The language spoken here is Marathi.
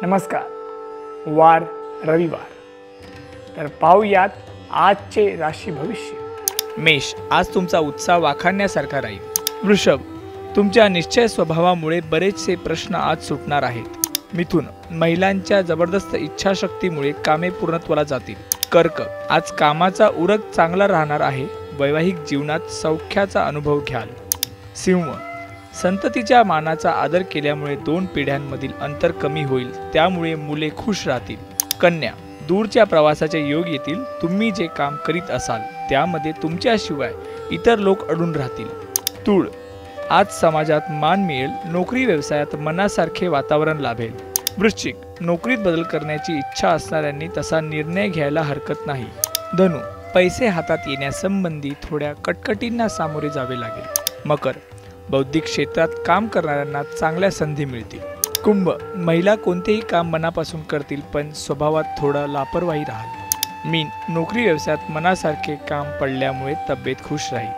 नमस्कार। वार रविवार, तर पाहूयात आजचे राशी भविष्य। मेष, आज तुमचा उत्साह वाखाणण्यासारखा राहील। वृषभ, तुमच्या निश्चय स्वभावामुळे बरेचसे प्रश्न आज सुटणार आहेत। मिथुन, महिलांच्या जबरदस्त इच्छाशक्तीमुळे कामे पूर्णत्वाला जातील। कर्क, आज कामाचा उरक चांगला राहणार आहे। वैवाहिक जीवनात सौख्याचा अनुभव घ्याल। सिंह, संततीच्या मानाचा आदर केल्यामुळे 2 पिढ्यांमधील अंतर कमी होईल, त्यामुळे मुले खुश राहतील। कन्या, दूरच्या प्रवासाचे योग येतील। तुम्ही जे काम करीत असाल त्यामध्ये तुमच्याशिवाय इतर लोक अडून राहतील। तूळ, आज समाजात मान मिळेल। नोकरी व्यवसायात मनासारखे वातावरण लाभेल। वृश्चिक, नोकरीत बदल करण्याची इच्छा असणाऱ्यांनी तसा निर्णय घ्यायला हरकत नाही। धनु, पैसे हातात येण्यासंबंधी थोड्या कटकटींना सामोरे जावे लागेल। मकर, बौद्धिक क्षेत्रात काम करणाऱ्यांना चांगल्या संधी मिळतील। कुंभ, महिला कोणतेही काम मनापासून करतील, पण स्वभावात थोडा लापरवाही राहाल। मीन, नोकरी व्यवसायात मनासारखे काम पडल्यामुळे तब्येत खुश राहील।